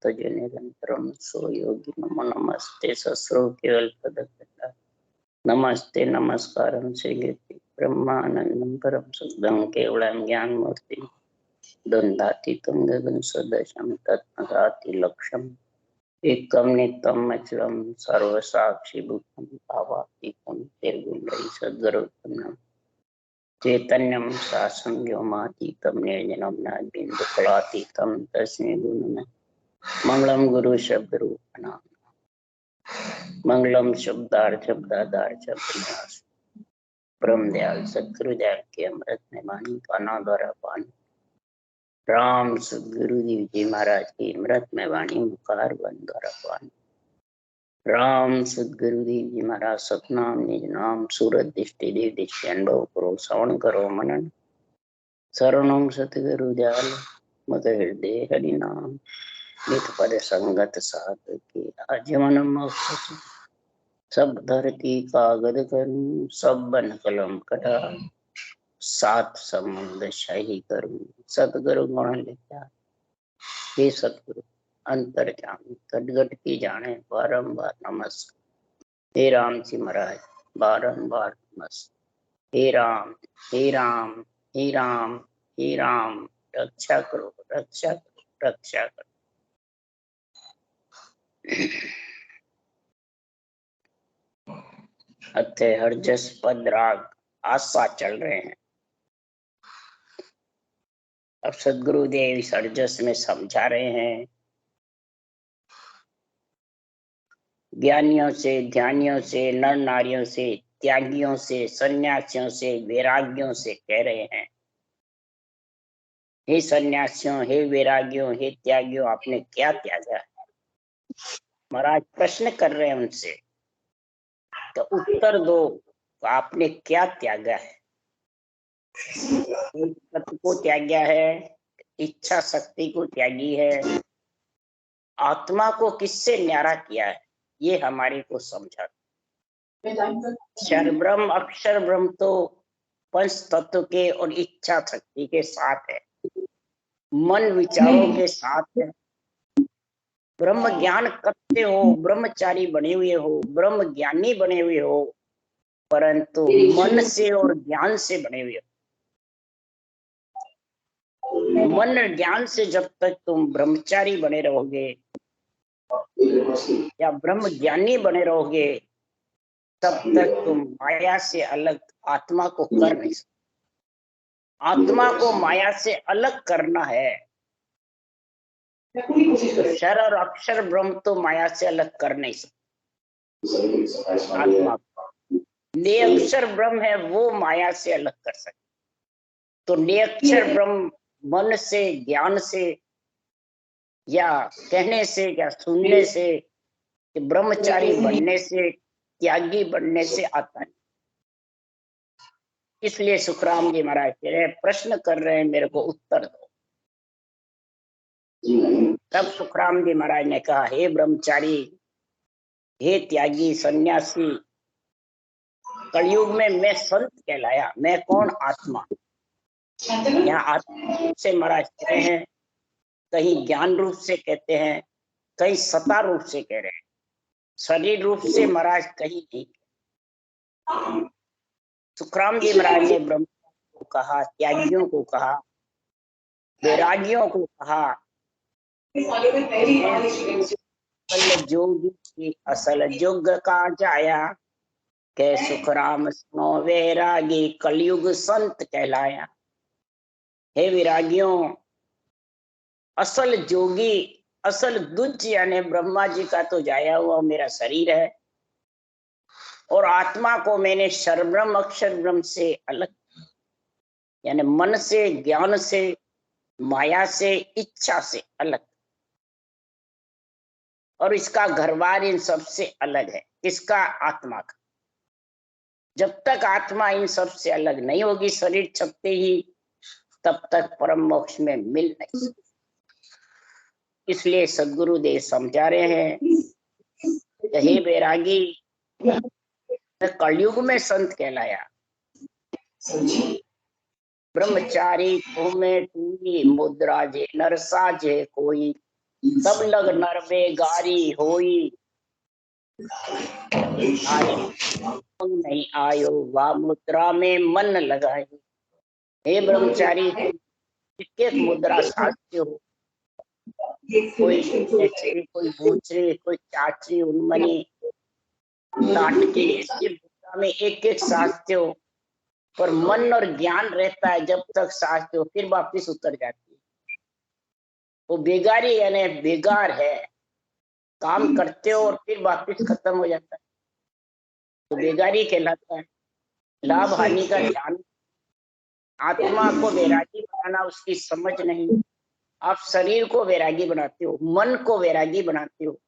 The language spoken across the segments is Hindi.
भक्तजन निरंतरम सो योगी नमो नमस्ते सस्रो केवल पदकटा नमस्ते नमस्कारम श्रीगति ब्रह्मानंदम परम शुद्धम केवलम ज्ञान मूर्ति द्वंद्वातीतं गगन सदृशं तत्पदाति लक्ष्यम एकम नित्यम अचलम सर्वसाक्षी भूतम भावातीतं निर्गुणं सद्गुरुतम चैतन्यम शासन व्योमातीतं निर्जनम नाबिंदुफलातीतं तस्मै गुरुनाम मंगलम गुरु शब्द रूपनाम मंगलम शब्दार्थ शब्दादार्थ प्रयास ब्रह्म दयाल सतगुरु दयाल के अमृत में वाणी पाना द्वारा पान राम सदगुरु देव जी महाराज की अमृत में वाणी मुखार बन द्वारा पान राम सदगुरु देव जी महाराज सतनाम निज नाम सूरत दृष्टि देव दृष्टि अनुभव करो श्रवण करो मनन शरणम सतगुरु दयाल मद हृदय हरि नाम नित पद संगत साध के आजीवन मोक्ष सब धरती कागद करूं सब बन कलम कटा सात समुद्र शाही करूं सतगुरु गुण लिखा हे सतगुरु अंतर जान गटगट की जाने बारंबार नमस्कार हे राम जी महाराज बारंबार नमस्कार हे राम हे राम हे राम हे राम रक्षा करो रक्षा करो रक्षा करो। अथे हरजस पद राग आशा चल रहे हैं। अब सदगुरुदेव इस हरजस में समझा रहे हैं ज्ञानियों से ध्यानियों से नर नारियों से त्यागियों से सन्यासियों से वैरागियों से कह रहे हैं हे सन्यासियों हे वैरागियों हे त्यागियों आपने क्या त्यागा है। महाराज प्रश्न कर रहे हैं उनसे तो उत्तर दो आपने क्या त्यागा है। तत्व को त्यागा है इच्छा शक्ति को त्यागी है आत्मा को किससे न्यारा किया है ये हमारे को समझा। क्षर ब्रह्म अक्षर ब्रह्म तो पंच तत्व के और इच्छा शक्ति के साथ है मन विचारों के साथ है। ब्रह्म ज्ञान करते हो ब्रह्मचारी बने हुए हो ब्रह्म ज्ञानी बने हुए हो परंतु मन से और ज्ञान से बने हुए हो। मन ज्ञान से जब तक तुम ब्रह्मचारी बने रहोगे या ब्रह्म ज्ञानी बने रहोगे तब तक तुम माया से अलग आत्मा को कर नहीं सकते। आत्मा को माया से अलग करना है तो क्षर और अक्षर ब्रह्म तो माया से अलग कर नहीं सकते। आत्मा निरक्षर ब्रह्म है वो माया से अलग कर सकते। तो निरक्षर ब्रह्म मन से ज्ञान से या कहने से या सुनने से ब्रह्मचारी बनने से त्यागी बनने से आता है। इसलिए सुखराम जी महाराज कह रहे प्रश्न कर रहे हैं मेरे को उत्तर दो। तब सुखराम जी महाराज ने कहा हे ब्रह्मचारी हे त्यागी सन्यासी कलयुग में मैं संत कहलाया मैं कौन आत्मा। यहाँ आत्मा से महाराज कहते हैं कहीं ज्ञान रूप से कहते हैं कहीं सत्ता रूप से कह रहे हैं शरीर रूप से महाराज कहीं नहीं। सुखराम जी महाराज ने ब्रह्म को कहा त्यागियों को कहा वैरागियों को कहा जोगी असल जुग का जाया के सुखराम सुनो वैरागी कलयुग संत कहलाया। हे वैरागियों असल जोगी असल दुज यानी ब्रह्मा जी का तो जाया हुआ मेरा शरीर है और आत्मा को मैंने शरब्रह्म अक्षर ब्रह्म से अलग यानी मन से ज्ञान से माया से इच्छा से अलग और इसका घरबार इन सबसे अलग है। इसका आत्मा का जब तक आत्मा इन सबसे अलग नहीं होगी शरीर छपते ही तब तक परम मोक्ष में मिल नहीं सकती। इसलिए सदगुरुदेव समझा रहे हैं हे वैरागी कलयुग में संत कहलाया ब्रह्मचारी तुम्हें टूरी मुद्रा जे नरसा जे कोई तब लग नरबे गारी होई, नहीं आयो वा मुद्रा में मन लगाई। हे ब्रह्मचारी, एक मुद्रा साधते हो, कोई खेचरी, कोई भूचरी, कोई चाचरी, उन्मनी, ताटकी, ऐसी मुद्रा में एक एक साधते हो, पर मन और ज्ञान रहता है जब तक साधते हो, फिर वापिस उतर जाती है। वो बेगारी यानी बेगार है, काम करते हो और फिर वापिस खत्म हो जाता है, तो बेगारी कहलाता है। लाभ हानि का ध्यान, आत्मा को वैरागी बनाना उसकी समझ नहीं। आप शरीर को वैरागी बनाते हो, मन को वैरागी बनाते हो,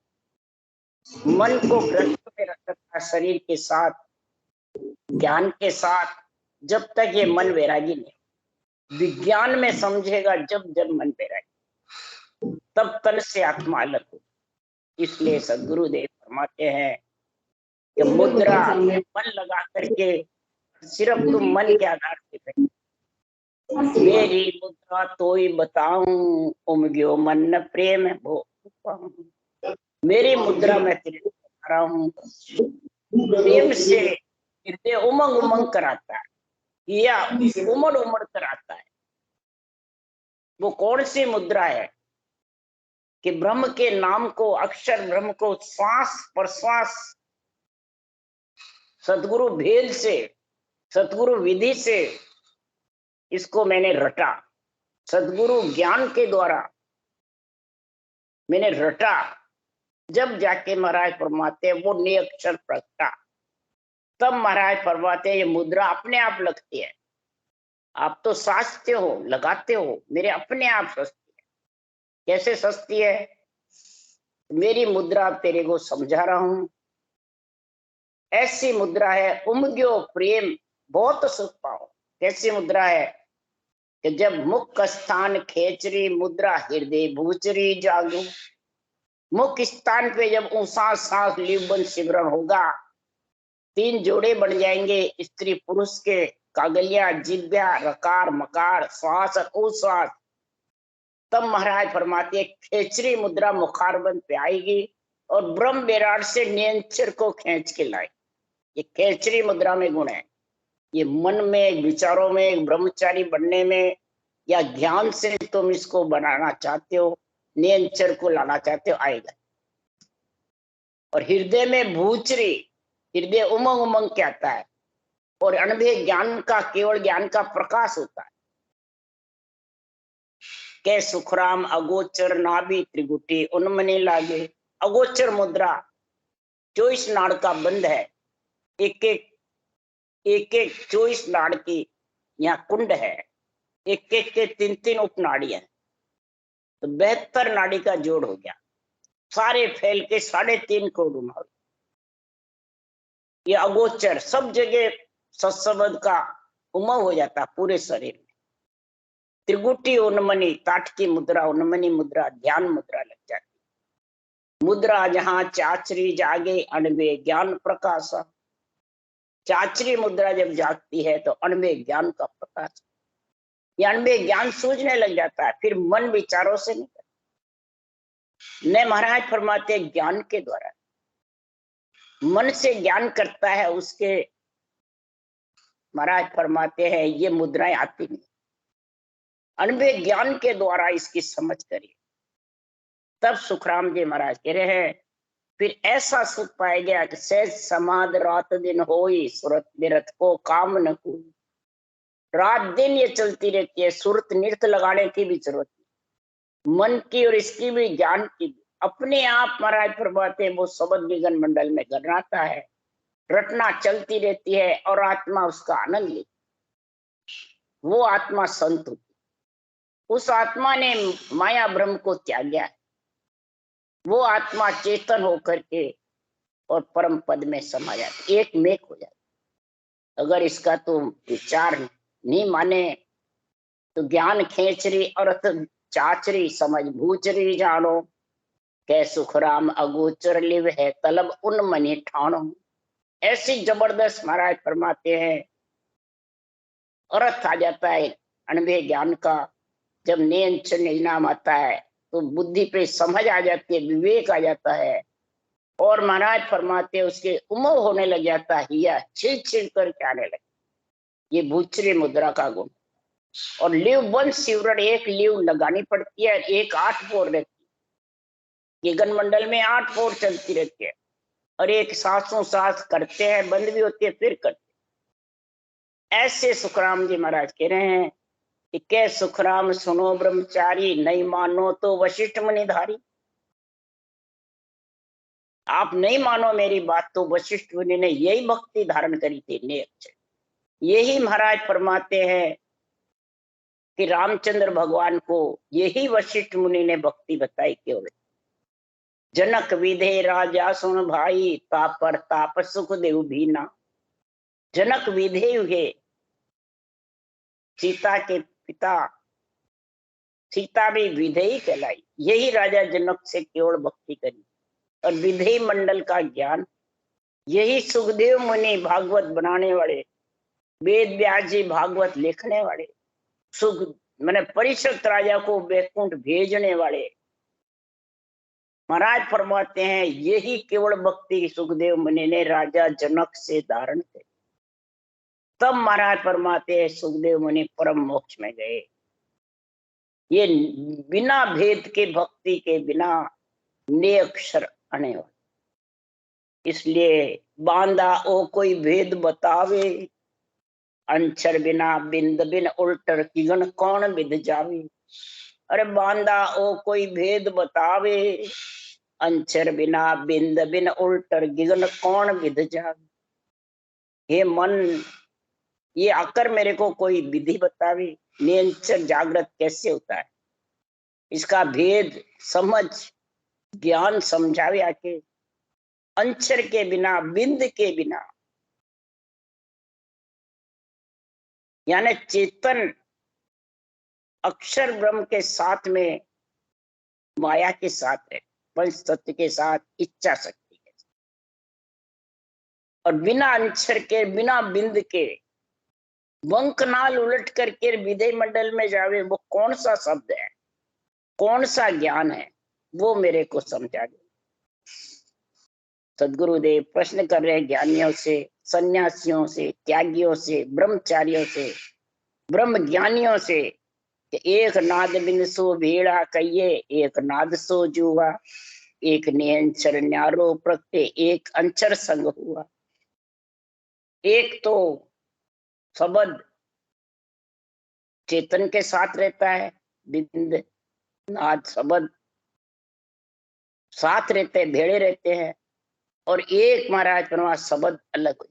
मन को ग्रस्त में रख सकता है शरीर के साथ, ज्ञान के साथ, जब तक ये मन वैरागी नहीं। विज्ञान में समझेगा जब जब मन वैरागी, तब तन से आत्मा अलग हो। इसलिए सदगुरुदेव फरमाते हैं कि मुद्रा मन लगा करके सिर्फ तुम मन के आधार से करें। मेरी मुद्रा तोई बताऊं, उमग्यो मन न प्रेम भो। मेरी मुद्रा मैं तेरे को बता रहा हूँ, प्रेम से हृदय उमंग उमंग कराता है या उमड़ उमड़ कराता है। वो कौन सी मुद्रा है कि ब्रह्म के नाम को, अक्षर ब्रह्म को श्वास प्रश्वास सदगुरु भेद से, सदगुरु विधि से इसको मैंने रटा, सदगुरु ज्ञान के द्वारा मैंने रटा, जब जाके महाराज फरमाते वो ने अक्षर प्रगटा, तब महाराज फरमाते ये मुद्रा अपने आप लगती है। आप तो साजते हो, लगाते हो, मेरे अपने आप सस्ती है। कैसे सस्ती है? मेरी मुद्रा तेरे को समझा रहा हूं। ऐसी मुद्रा है, उमग्यो प्रेम बहुत सुख पाओ। कैसी मुद्रा है कि जब मुख स्थान खेचरी, मुद्रा हृदय भूचरी जागो। मुख स्थान पे जब ऊंसा सांस लिबन सिमरन होगा, 3 जोड़े बन जाएंगे स्त्री पुरुष के, कागलिया, जिब्या, रकार, मकार, श्वास और उश्वास। तब महाराज फरमाते खेचरी मुद्रा मुखारबंद पे आएगी और ब्रह्म विराट से नियंचर को खींच के लाए। ये खेचरी मुद्रा में गुण है। ये मन में, विचारों में, ब्रह्मचारी बनने में या ज्ञान से तुम इसको बनाना चाहते हो, नियंचर को लाना चाहते हो, आएगा। और हृदय में भूचरी, हृदय उमंग उमंग के आता है और अनुभव ज्ञान का, केवल ज्ञान का प्रकाश होता है। के सुखराम अगोचर नाभि त्रिगुटी उन्मनी लागे। अगोचर मुद्रा 24 नाड़ का बंद है, एक एक 24 नाड़ की यहाँ कुंड है, एक एक के 3-3 उपनाड़ियां, तो 72 नाड़ी का जोड़ हो गया, सारे फैल के 3.5 करोड़ उमा। ये अगोचर सब जगह सत्संग का उमंग हो जाता पूरे शरीर में। त्रिगुटी उन्मनी, ताटकी मुद्रा, उन्मनी मुद्रा, ध्यान मुद्रा लग जाती। मुद्रा जहां चाचरी जागे अणवे ज्ञान प्रकाश। चाचरी मुद्रा जब जागती है तो अणवे ज्ञान का प्रकाश, ये अणवे ज्ञान सूझने लग जाता है, फिर मन विचारों से नहीं करता। ने महाराज फरमाते ज्ञान के द्वारा, मन से ज्ञान करता है उसके, महाराज फरमाते हैं ये मुद्राएं आती नहीं। अणवे ज्ञान के द्वारा इसकी समझ करिए, तब सुखराम जी महाराज कह रहे हैं फिर ऐसा सुख पाया गया कि सहज समाध रात दिन होई, सुरत निरत को काम न कोई। रात दिन ये चलती रहती है, सुरत नृत्य लगाने की भी जरूरत नहीं, मन की और इसकी भी, ज्ञान की भी। अपने आप महाराज फरमाते वो शब्द विघन मंडल में गणराता है, रटना चलती रहती है और आत्मा उसका आनंद लेती। वो आत्मा संत होती, उस आत्मा ने माया ब्रह्म को त्यागा है। वो आत्मा चेतन होकर के और परम पद में समा जाती, एक मेक हो जाती। अगर इसका तुम विचार नहीं माने तो ज्ञान खेचरी और चाचरी समझ भूचरी जानो, कै सुखराम अगोचर लिव है तलब उन मनी ठाणो। ऐसी जबरदस्त महाराज फरमाते हैं अर्थ आ जाता है अणवे ज्ञान का। जब नियंत्रण इनाम आता है तो बुद्धि पे समझ आ जाती है, विवेक आ जाता है, और महाराज फरमाते उसके उमोह होने लग जाता है, या छिल छिल करके आने लगे। ये भूचरी मुद्रा का गुण। और लीव वन सिवरण, एक लीव लगानी पड़ती है, एक 8 पोर रहती है। ये गण मंडल में 8 पोर चलती रहती है, और एक सांसों सांस करते हैं, बंद भी होती है फिर करते हैं। ऐसे सुखराम जी महाराज कह रहे हैं कि कै सुखराम सुनो ब्रह्मचारी, नहीं मानो तो वशिष्ठ मुनिधारी। आप नहीं मानो मेरी बात तो वशिष्ठ मुनि ने यही भक्ति धारण करी थी, नेक। यही महाराज फरमाते हैं कि रामचंद्र भगवान को यही वशिष्ठ मुनि ने भक्ति बताई केवल। जनक विधे राजा सुन भाई, ताप पर ताप सुख देव भीना। जनक विधे हुए, सीता के पिता, सीता भी विधेयी कहलाई। यही राजा जनक से केवल भक्ति करी, और विधेयी मंडल का ज्ञान यही सुखदेव मुनि भागवत बनाने वाले, वेद व्यास जी भागवत लिखने वाले, सुख मैंने परिषद राजा को वैकुंठ भेजने वाले महाराज फरमाते हैं, यही केवल भक्ति सुखदेव मुनि ने राजा जनक से धारण की। तब महाराज फरमाते हैं सुखदेव मुनि परम मोक्ष में गए। ये बिना भेद के भक्ति के बिना ने अक्षर आने वाले। इसलिए बांधा ओ कोई भेद बतावे, अंचर बिना बिंद बिन उल्टर किगन कौन विद जावे। अरे बांधा ओ कोई भेद बतावे, अंचर बिना बिंद बिन उल्टर गिगन कौन विद जावे। हे मन, ये आकर मेरे को कोई विधि बतावे, निरंतर जागृत कैसे होता है, इसका भेद समझ ज्ञान समझावे आके। अंचर के बिना, बिंद के बिना, यानी चेतन अक्षर ब्रह्म के साथ में, माया के साथ है, पंच तत्व के साथ, इच्छा शक्ति के साथ, और बिना अंचर के बिना बिंद के वंकनाल उलट करके विधेय मंडल में जावे। वो कौन सा शब्द है, कौन सा ज्ञान है, वो मेरे को समझा दे। सदगुरुदेव प्रश्न कर रहे ज्ञानियों से, सन्यासियों से, त्यागियों से, ब्रह्मचारियों से, ब्रह्म ज्ञानियों से, कि एक नाद बिन सो भेड़ा कहिए, एक नाद सो जुआ, एक नियंचर न्यारो प्रगटे, एक अंचर संग हुआ। एक तो शब्द चेतन के साथ रहता है, बिंद नाद शब्द साथ रहते हैं, भेड़े रहते हैं, और एक महाराज परमात्मा शब्द अलग हो।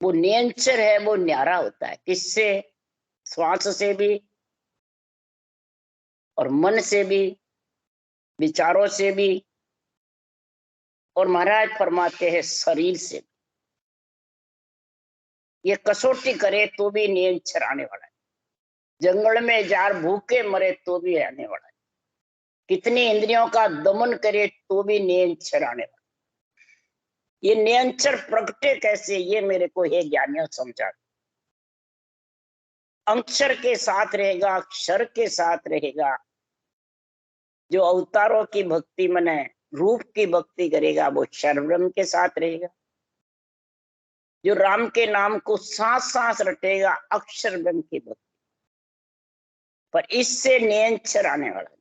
वो नियंचर है, वो न्यारा होता है। किससे? श्वास से भी, और मन से भी, विचारों से भी, और महाराज फरमाते हैं शरीर से भी। ये कसौटी करे तो भी नियंचर आने वाला है। जंगल में जार भूखे मरे तो भी आने वाला है। कितनी इंद्रियों का दमन करे तो भी नियंचर आने वाला है। ये नियंचर प्रगटे कैसे, ये मेरे को ये ज्ञानियों समझा। अक्षर के साथ रहेगा, अक्षर के साथ रहेगा। जो अवतारों की भक्ति मने रूप की भक्ति करेगा वो शर्वम के साथ रहेगा। जो राम के नाम को सांस सांस रटेगा, अक्षर ब्रह्म की भक्ति। पर इससे नियंचर आने वाला।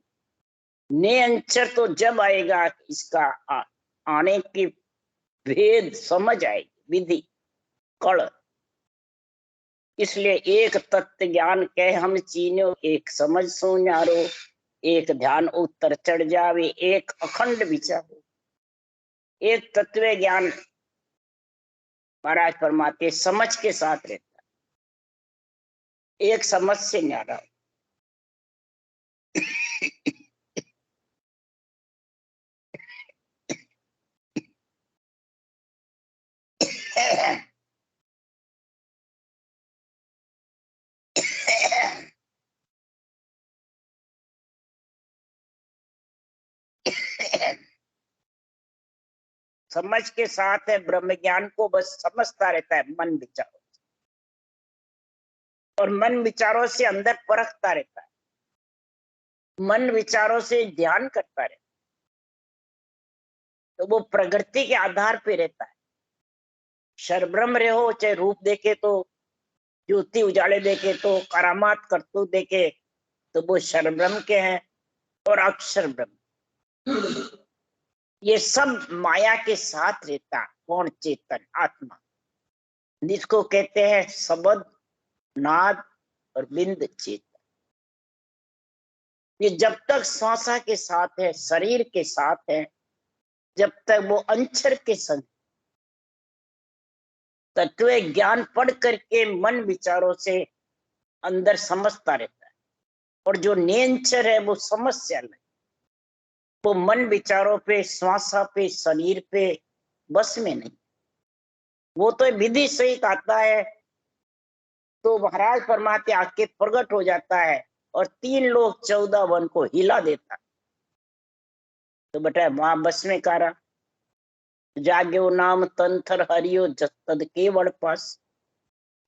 नियंचर तो जब आएगा इसका आने की भेद समझ आएगी, विधि कड़। इसलिए एक तत्व ज्ञान कह हम चीनो, एक समझ सो न्यारो, एक ध्यान उत्तर चढ़ जावे, एक अखंड विचारो। एक तत्व ज्ञान महाराज फरमाते समझ के साथ रहता है, एक समझ से न्यारा। समझ के साथ है, ब्रह्म ज्ञान को बस समझता रहता है मन विचारों, और मन विचारों से अंदर परखता रहता है। मन विचारों से ध्यान करता रहे तो वो प्रकृति के आधार पे रहता है। शरब्रह्म रहो, चाहे रूप देखे तो, ज्योति उजाले देखे तो, करामात करतूत देखे तो वो शरब्रह्म के हैं। और अक्षर ब्रह्म ये सब माया के साथ रहता। कौन? चेतन आत्मा, जिसको कहते हैं शब्द, नाद और बिंद चेतन। ये जब तक श्वासा के साथ है, शरीर के साथ है, जब तक वो अंचर के संग तत्व ज्ञान पढ़ करके मन विचारों से अंदर समझता रहता है। और जो नियंचर है वो समस्या नहीं, वो मन विचारों पे, श्वासा पे, शरीर पे बस में नहीं। वो तो विधि सहित आता है तो महाराज परमात्मा आके प्रकट हो जाता है और 3 लोग 14 वन को हिला देता। तो बेटा वहां बस में कारा जाग्यो नाम तंथर हरियो जतद केवड़ पास,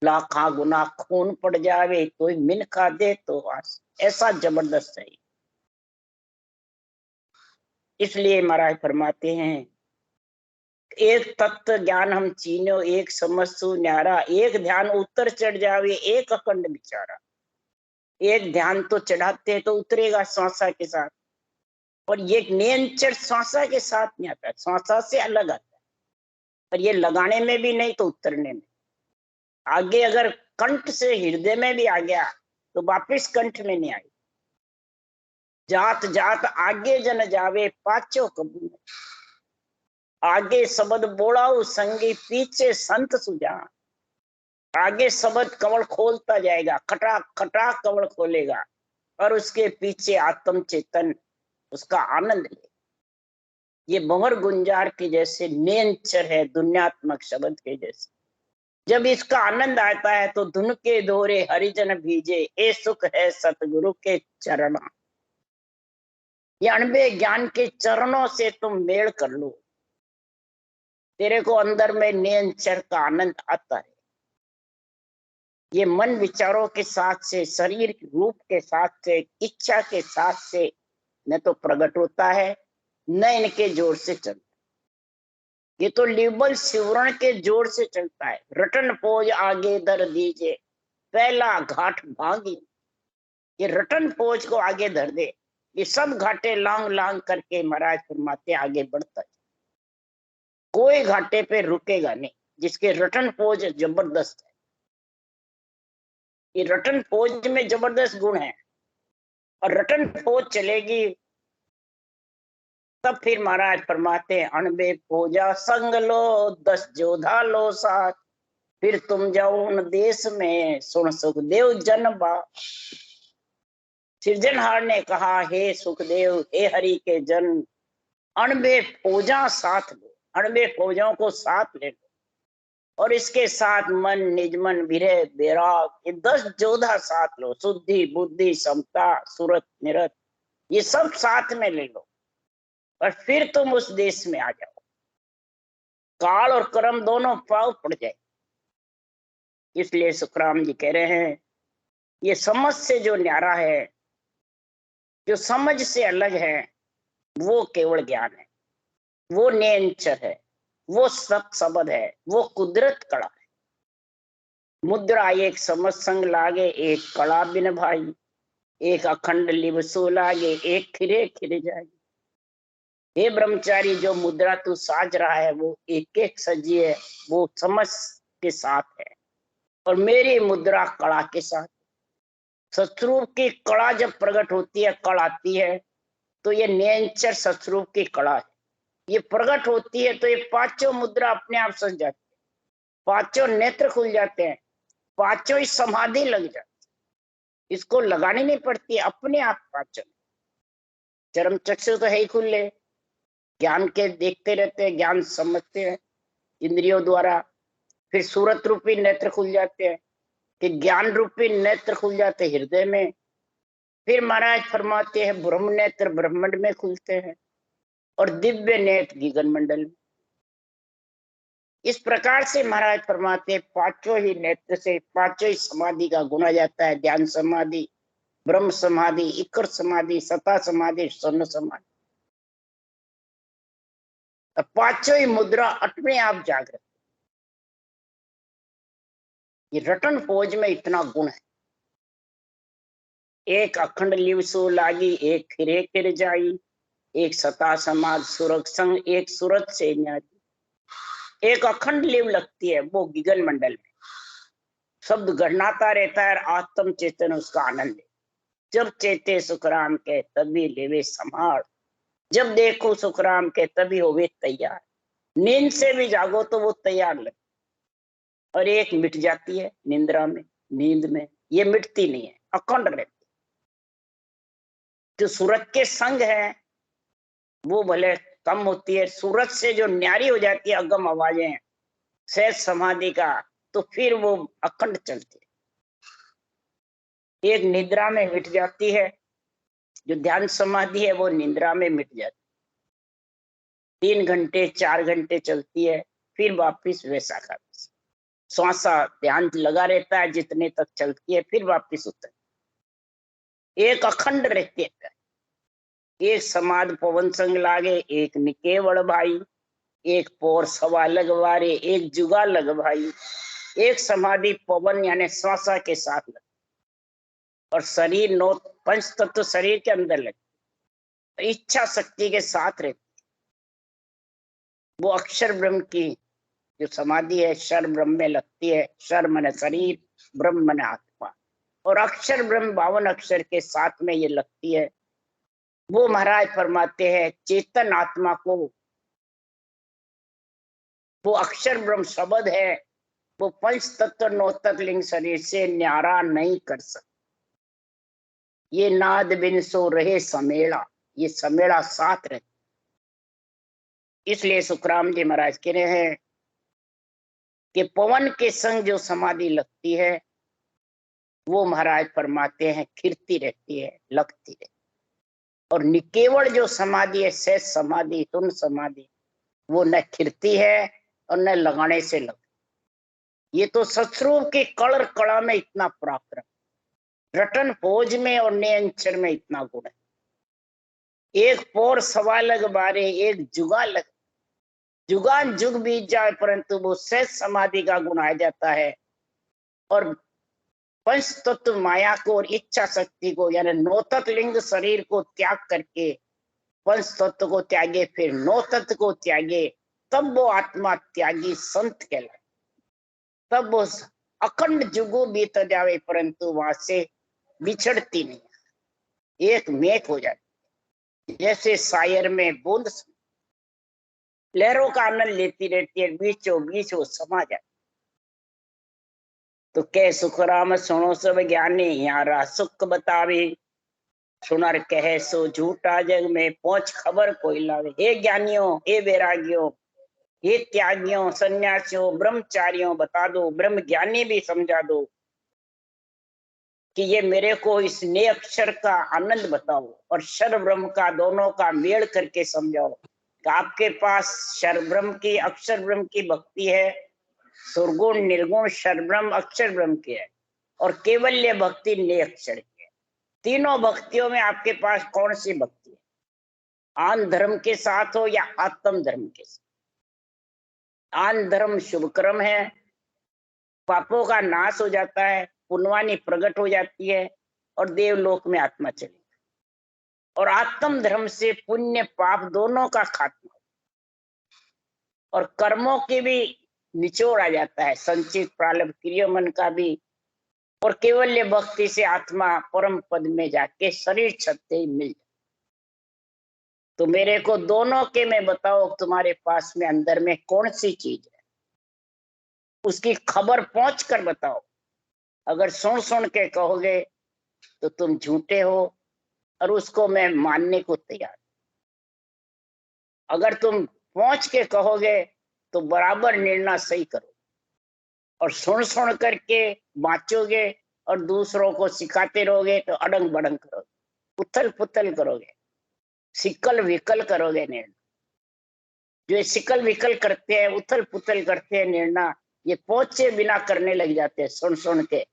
लाखा गुना खून पड़ जावे तो मिन खा दे तो आस। ऐसा जबरदस्त है। इसलिए महाराज फरमाते हैं एक तत्व ज्ञान हम चीनो, एक समझसु न्यारा, एक ध्यान उत्तर चढ़ जावे एक अखंड विचारा। एक ध्यान तो चढ़ाते तो उतरेगा श्वासा के साथ, और ये नियंत्रण श्वासा के साथ नहीं आता, श्वासा से अलग आता है। और ये लगाने में भी नहीं तो उतरने में। आगे अगर कंठ से हृदय में भी आ गया तो वापिस कंठ में नहीं आई। जात जात आगे जन जावे पाचो कबूल, आगे शब्द बोलाऊ संगी पीछे संत सुजा। आगे शब्द कमल खोलता जाएगा, खटा खटा कमल खोलेगा, और उसके पीछे आत्म चेतन उसका आनंद ले। ये भंवर गुंजार के जैसे नेंचर है, दुनियात्मक शब्द के जैसे। जब इसका आनंद आता है तो धुन के दोरे हरिजन भीजे, ए सुख है सतगुरु के चरण। ये अणबे ज्ञान के चरणों से तुम मेल कर लो, तेरे को अंदर में नेंचर का आनंद आता है। ये मन विचारों के साथ से, शरीर रूप के साथ से, इच्छा के साथ से न तो प्रकट होता है, न इनके जोर से चलता। ये तो लिबल शिवरण के जोर से चलता है। रटन पोज आगे धर दीजिए, पहला घाट भागी। ये रटन पोज को आगे धर दे, ये सब घाटे लांग लांग करके महाराज फरमाते आगे बढ़ता है। कोई घाटे पे रुकेगा नहीं, जिसके रटन पोज जबरदस्त है। ये रटन फौज में जबरदस्त गुण है, और रटन फौज चलेगी तब फिर महाराज फरमाते हैं अणबे फौजा संग लो, 10 जोधा लो साथ, फिर तुम जाओ उन देश में सुन सुखदेव जनबा। सृजनहार ने कहा हे सुखदेव, हे हरि के जन, अणबे फौजा साथ लो, अणबे फौजों को साथ ले लो, और इसके साथ मन, निजमन, विरह, वैराग, ये 10 जोधा साथ लो। शुद्धि, बुद्धि, समता, सुरत, निरत, ये सब साथ में ले लो, और फिर तुम उस देश में आ जाओ। काल और कर्म दोनों पाव पड़ जाए। इसलिए सुखराम जी कह रहे हैं ये समझ से जो न्यारा है, जो समझ से अलग है, वो केवल ज्ञान है, वो नेंचर है, वो सत शब्द है, वो कुदरत कला है। मुद्रा एक समझ संग लागे, एक कला बिन भाई, एक अखंड लिवसो लागे, एक खिरे खिरे जाए। हे ब्रह्मचारी, जो मुद्रा तू साज रहा है वो एक एक सजी है, वो समझ के साथ है, और मेरी मुद्रा कला के साथ। सतरूप की कला जब प्रकट होती है, कल आती है, तो ये नेंचर सतरूप की कला है। ये प्रकट होती है तो ये पांचों मुद्रा अपने आप सज जाती है, पांचों नेत्र खुल जाते हैं, पांचों ही समाधि लग जाती है। इसको लगानी नहीं पड़ती, अपने आप पांचों। चरम चक्षु तो है ही खुले, ज्ञान के देखते रहते हैं, ज्ञान समझते हैं इंद्रियों द्वारा। फिर सूरत रूपी नेत्र खुल जाते हैं, कि ज्ञान रूपी नेत्र खुल जाते हृदय में। फिर महाराज फरमाते हैं ब्रह्म नेत्र ब्रह्मांड में खुलते हैं, और दिव्य नेत्र गगन मंडल में। इस प्रकार से महाराज फरमाते पांचों ही नेत्र से पांचों ही समाधि का गुना जाता है, ध्यान समाधि, ब्रह्म समाधि, इकर समाधि, सता समाधि, स्वर्ण समाधि। पांचों ही मुद्रा अपने आप जागृत। ये रटन फौज में इतना गुण है। एक अखंड लिव सो लागी, एक फिरे फिर जाई, एक सता समाज सुरग संग, एक सूरत से न्यारी। एक अखंड लिव लगती है वो गगन मंडल में, शब्द गढ़नाता रहता है, आत्म चेतन उसका आनंद है। जब चेते सुखराम के तभी लेवे संभाल, जब देखो सुखराम के तभी होवे तैयार। नींद से भी जागो तो वो तैयार लगे। और एक मिट जाती है निंद्रा में, नींद में, ये मिटती नहीं है, अखंड रहती। जो सूरज के संग है वो भले कम होती है, सूरज से जो न्यारी हो जाती है अगम आवाजें सहज समाधि का, तो फिर वो अखंड चलती है। एक निद्रा में मिट जाती है, जो ध्यान समाधि है वो निद्रा में मिट जाती है। 3 घंटे 4 घंटे चलती है, फिर वापिस वैसा का श्वासा ध्यान लगा रहता है जितने तक चलती है, फिर वापिस उतर। एक अखंड रहती है। एक समाध पवन संग लागे, एक निकेवड़ भाई, एक पोर सवा लगवारे, एक जुगा लग भाई। एक समाधि पवन यानी श्वासा के साथ लग, और शरीर नौ पंच तत्व शरीर के अंदर लगे, इच्छा शक्ति के साथ रहती। वो अक्षर ब्रह्म की जो समाधि है शर ब्रह्म में लगती है। शर मन शरीर, ब्रह्म मन आत्मा, और अक्षर ब्रह्म 52 अक्षर के साथ में ये लगती है। वो महाराज फरमाते हैं चेतन आत्मा को वो अक्षर ब्रह्म शब्द है, वो पंच तत्व 9 तत्व लिंग शरीर से न्यारा नहीं कर सकता। ये नाद बिन सो रहे समेड़ा, ये समेड़ा साथ रहता। इसलिए सुखराम जी महाराज कह रहे हैं कि पवन के संग जो समाधि लगती है वो महाराज फरमाते हैं खिरती रहती है, लगती है। और निकेवल जो समाधि है सहज समाधि, तुन समाधि, वो न खिरती है और न लगाने से लग। ये तो सत्स्वरूप के कड़ कड़ा में इतना प्राप्त है, रटन फौज में और नियंचर में इतना गुण है। एक पोर सवा लग बारे, एक जुगा लग, जुगान जुग बीत जाए परंतु वो सहज समाधि का गुण आ जाता है। और पंच तत्व माया को और इच्छा शक्ति को यानी 9 तत्व लिंग शरीर को त्याग करके पंच तत्व को त्यागे, फिर 9 तत्व को त्यागे, तब वो आत्मा त्यागी संत कहलाए। तब वो अखंड जुगो बीत जावे परंतु वहां से बिछड़ती नहीं, एक मेक हो जाती। जैसे शायर में बूंद लहरों का आनंद लेती रहती है, बीचों बीच वो समा जाती। तो कह सुखराम सुनो सब ज्ञानी, यारा सुख बतावे, सुनर कहे सो झूठा जग में पहुंच खबर कोई लावे। हे ज्ञानियों, हे वैरागियों, हे त्यागियों, सन्यासियों, ब्रह्मचारियों, बता दो, ब्रह्म ज्ञानी भी समझा दो कि ये मेरे को इस नए अक्षर का आनंद बताओ और शर ब्रह्म का दोनों का मेल करके समझाओ कि आपके पास शर ब्रह्म की अक्षर ब्रह्म की भक्ति है, सुरगुण निर्गुण शर ब्रह्म अक्षर ब्रह्म की है, और केवल्य भक्ति नए अक्षर की है। तीनों भक्तियों में आपके पास कौन सी भक्ति है? आन धर्म के साथ हो या आत्म धर्म के साथ? आन धर्म शुभ कर्म है, पापों का नाश हो जाता है, पुण्यवानी प्रकट हो जाती है और देवलोक में आत्मा चली। और आत्म धर्म से पुण्य पाप दोनों का खात्मा और कर्मों के भी निचोड़ आ जाता है, संचित प्रारब्ध क्रियामन का भी। और केवल्य भक्ति से आत्मा परम पद में जाके शरीर छत्ते ही मिल जाए। तो मेरे को दोनों के में बताओ तुम्हारे पास में अंदर में कौन सी चीज है, उसकी खबर पहुंच कर बताओ। अगर सुन सुन के कहोगे तो तुम झूठे हो और उसको मैं मानने को तैयार। अगर तुम पहुंच के कहोगे तो बराबर निर्णय सही करो, और सुन सुन करके बाँचोगे और दूसरों को सिखाते रहोगे तो अड़ंग बड़ंग करोगे, उथल पुथल करोगे, सिकल विकल करोगे निर्णय। जो सिकल विकल करते हैं, उथल पुथल करते हैं निर्णय, ये पहुंचे बिना करने लग जाते हैं। सुन सुन के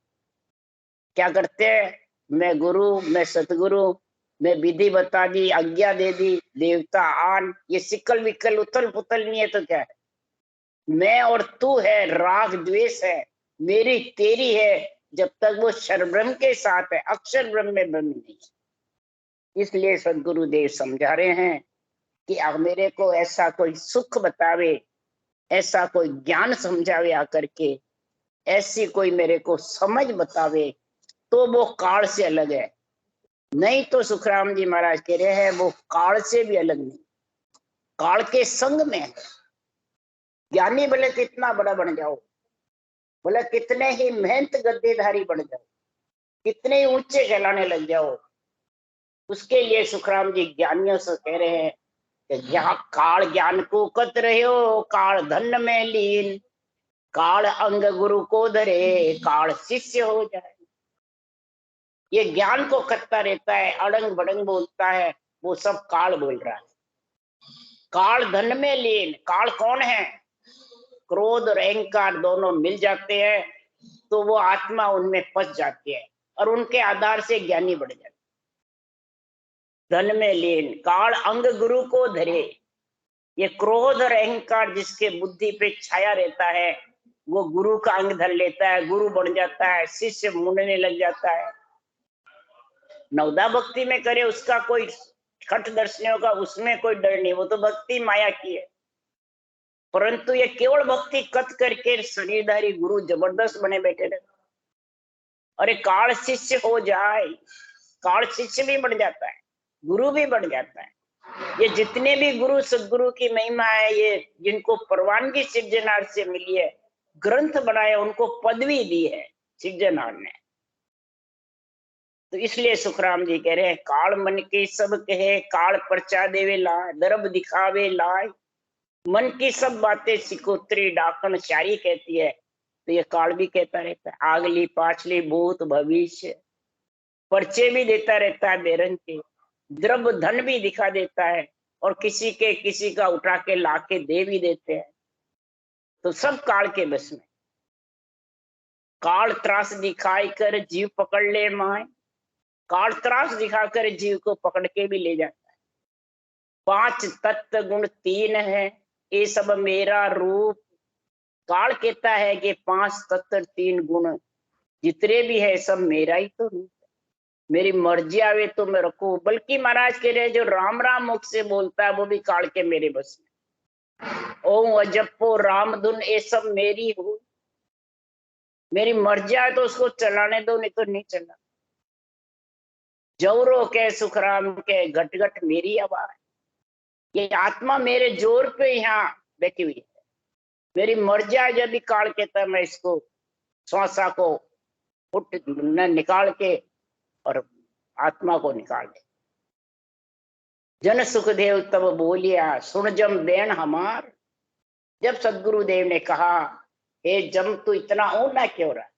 क्या करते हैं, मैं गुरु, मैं सतगुरु, मैं विधि बता दी, आज्ञा दे दी, देवता आन, ये सिकल विकल उथल पुथल नहीं है तो क्या है? मैं और तू है, राग द्वेष है, मेरी तेरी है, जब तक वो शरब्रह्म के साथ है, अक्षर ब्रह्म में ब्रह्म नहीं है। इसलिए सदगुरुदेव समझा रहे हैं कि अब मेरे को ऐसा कोई सुख बतावे, ऐसा कोई ज्ञान समझावे आकर के, ऐसी कोई मेरे को समझ बतावे, तो वो काल से अलग है। नहीं तो सुखराम जी महाराज कह रहे हैं वो काल से भी अलग नहीं, काल के संग में है। ज्ञानी भले कितना बड़ा बन जाओ, भले कितने ही मेहनत गद्देधारी बन जाओ, कितने ही ऊंचे कहलाने लग जाओ, उसके लिए सुखराम जी ज्ञानियों से कह रहे हैं कि यहाँ काल ज्ञान को कत रहे हो, काल धन में लीन, काल अंग गुरु को धरे, काल शिष्य हो जाए। ये ज्ञान को कत्ता रहता है, अड़ंग बड़ंग बोलता है, वो सब काल बोल रहा है। काल धन में लीन, काल कौन है? क्रोध और अहंकार दोनों मिल जाते हैं तो वो आत्मा उनमें फंस जाती है और उनके आधार से ज्ञानी बढ़ जाते। धन में लीन, काल अंग गुरु को धरे, ये क्रोध और अहंकार जिसके बुद्धि पे छाया रहता है वो गुरु का अंग धर लेता है, गुरु बन जाता है, शिष्य मुड़ने लग जाता है। नवदा भक्ति में करे उसका कोई खट दर्शनों का उसमें कोई डर नहीं, वो तो भक्ति माया की है। परंतु ये केवल भक्ति कत करके शरीरधारी गुरु जबरदस्त बने बैठे रहते। अरे काल शिष्य हो जाए, काल शिष्य भी बढ़ जाता है, गुरु भी बढ़ जाता है। ये जितने भी गुरु सदगुरु की महिमा है, ये जिनको परवानगी सिद्धनाथ से मिली है, ग्रंथ बनाए, उनको पदवी दी है सिद्धनाथ ने। तो इसलिए सुखराम जी कह रहे हैं काल मन के सब कहे, काल परचा देवे लाए, दरब दिखावे लाए, मन की सब बातें सिकोत्री डाकन शारी कहती है। तो ये काल भी कहता रहता है, आगली पाछली भूत भविष्य, पर्चे भी देता रहता है बेरंग के, द्रव्य धन भी दिखा देता है, और किसी का उठा के लाके दे भी देते हैं। तो सब काल के बस में। काल त्रास दिखाई कर जीव पकड़ ले माए, काल त्रास दिखाकर जीव को पकड़ के भी ले जाता है। 5 तत्व गुण 3 है, ये सब मेरा रूप। काल कहता है कि 5 तत्व 3 गुण जितने भी है सब मेरा ही तो रूप है, मेरी मर्जी आवे तो मैं रखू। बल्कि महाराज कह रहे जो राम राम मुख से बोलता है वो भी काल के मेरे बस में। ओम अजप्पो राम धुन ये सब मेरी हो, मेरी मर्जी आए तो उसको चलाने दो, नहीं तो नहीं चला। जौरो के सुखराम के घट घट मेरी आवाज, ये आत्मा मेरे जोर पे यहाँ बैठी हुई है। मेरी मर्जी आए यदि काल कहता मैं इसको श्वासा को उठ निकाल के और आत्मा को निकाल दे। जन सुखदेव तब बोलिया सुन जम बेन हमार, जब सदगुरुदेव ने कहा हे जम तू इतना ऊना क्यों रहा,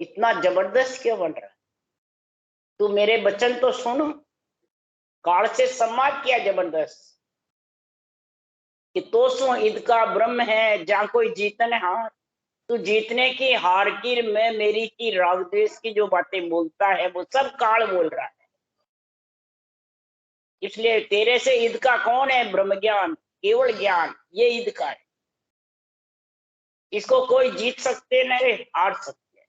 इतना जबरदस्त क्यों बन रहा, तू मेरे वचन तो सुन। काल से संवाद किया जबरदस्त कि तो सो ईद का ब्रह्म है जहां कोई जीतन हार, तू जीतने की हार की मैं मेरी की राग द्वेष की जो बातें बोलता है वो सब काल बोल रहा है। इसलिए तेरे से ईद का कौन है? ब्रह्म ज्ञान, केवल ज्ञान, ये ईद का है। इसको कोई जीत सकते नहीं, हार सकते हैं।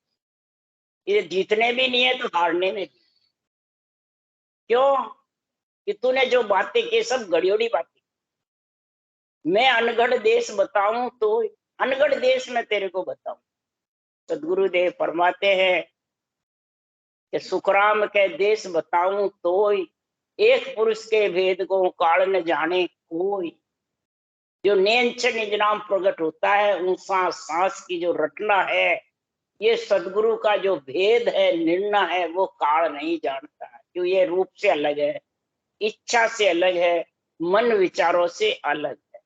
ये जीतने भी नहीं है तो हारने में भी। क्यों? कि तूने जो बातें की सब घड़ियोड़ी बातें। मैं अनगढ़ देश बताऊं तो अनगढ़ देश में तेरे को बताऊं। सदगुरुदेव फरमाते हैं कि सुखराम के देश बताऊं तो एक पुरुष के भेद को काल न जाने कोई। जो नेंछ निज नाम प्रकट होता है उन सांस की जो रटना है, ये सदगुरु का जो भेद है, निर्णय है, वो काल नहीं जानता है। क्यों? ये रूप से अलग है, इच्छा से अलग है, मन विचारों से अलग है,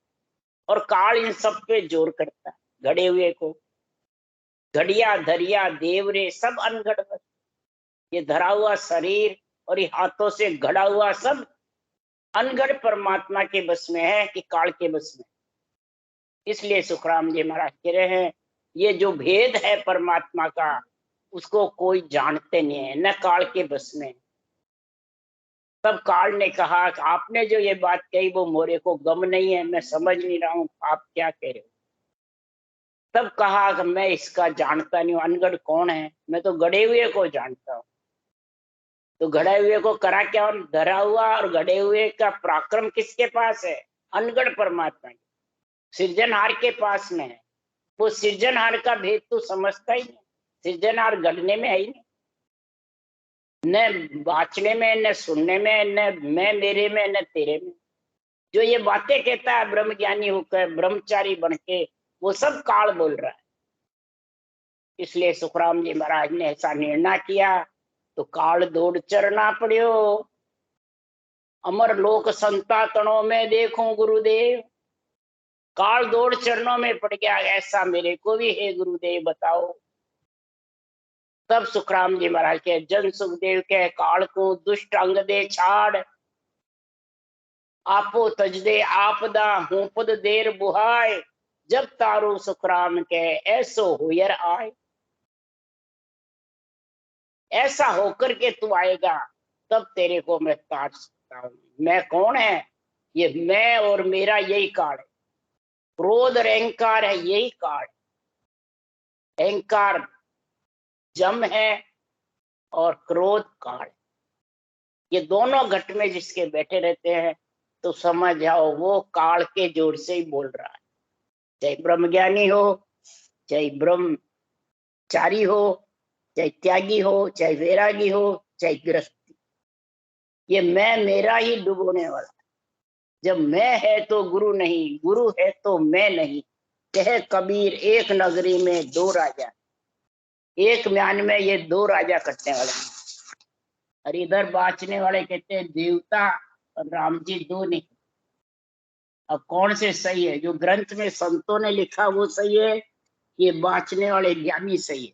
और काल इन सब पे जोर करता है। घड़े हुए को घड़िया धरिया देवरे सब अनगढ़ बस, ये धरा हुआ शरीर और ये हाथों से घड़ा हुआ सब अनगढ़ परमात्मा के बस में है कि काल के बस में। इसलिए सुखराम जी महाराज कह रहे हैं ये जो भेद है परमात्मा का, उसको कोई जानते नहीं है, न काल के बस में। तब काल ने कहा कि आपने जो ये बात कही वो मोरे को गम नहीं है, मैं समझ नहीं रहा हूँ आप क्या कह रहे हो। तब कहा कि मैं इसका जानता नहीं हूँ, अनगढ़ कौन है, मैं तो गड़े हुए को जानता हूँ। तो गड़े हुए को करा क्या, धरा हुआ और गड़े हुए का पराक्रम किसके पास है? अनगढ़ परमात्मा के, सृजनहार के पास में है। वो सृजनहार का भेद तो समझता ही नहीं। सृजनहार गढ़ने में है ही नहीं, न बाँचने में, न सुनने में, न मैं मेरे में, न तेरे में। जो ये बातें कहता है ब्रह्म ज्ञानी होकर, ब्रह्मचारी बन के, वो सब काल बोल रहा है। इसलिए सुखराम जी महाराज ने ऐसा निर्णय किया, तो काल दौड़ चरना पड़ियो। अमर लोक संता तणों में देखूं गुरुदेव, काल दौड़ चरणों में पड़ गया, ऐसा मेरे को भी है गुरुदेव बताओ। तब सुखराम जी महाराज के जन सुखदेव के काल को दुष्ट अंग दे छाड़, आपो तज दे आपदा हूं पद देर बुहाय, जब तारू सुखराम के ऐसो हुयर आए। ऐसा होकर के तू आएगा तब तेरे को मैं तार सकता हूं। मैं कौन है? ये मैं और मेरा यही काल है। क्रोध और अहंकार है, यही काल। अहंकार जम है और क्रोध काल। ये दोनों घट में जिसके बैठे रहते हैं तो समझ जाओ वो काल के जोर से ही बोल रहा है। चाहे ब्रह्मज्ञानी हो, चाहे ब्रह्मचारी हो, चाहे त्यागी हो, चाहे वैरागी हो, चाहे गृहस्थी, ये मैं मेरा ही डुबोने वाला। जब मैं है तो गुरु नहीं, गुरु है तो मैं नहीं। कहे कबीर एक नगरी में दो राजा, एक म्यान में ये दो राजा कटने वाले हैं। और इधर बाँचने वाले कहते हैं देवता और राम जी दो नहीं। अब कौन से सही है? जो ग्रंथ में संतों ने लिखा वो सही है, ये बाँचने वाले ज्ञानी सही है।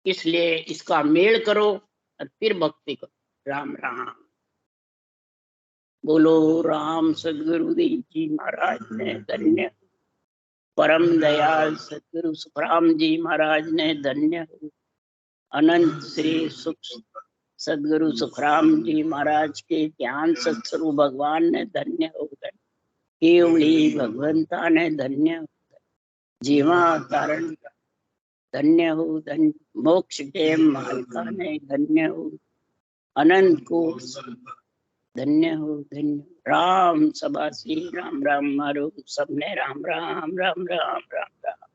इसलिए इसका मेल करो और फिर भक्ति करो। राम राम बोलो। राम सदगुरुदेव जी महाराज ने धन्य, परम दयाल सदगुरु सुखराम जी महाराज ने धन्य हो। अनंत श्री सुख सदगुरु सुखराम जी महाराज के ज्ञान सत्स्वरूप भगवान ने धन्य हो गए। केवली भगवंता ने धन्य हो गए। जीवा तारण धन्य हो, धन्य मोक्ष के मालिका ने धन्य हो। अनंत को धन्य हो, धन्य। राम सभा श्री राम राम मारो सबने राम राम राम राम राम राम।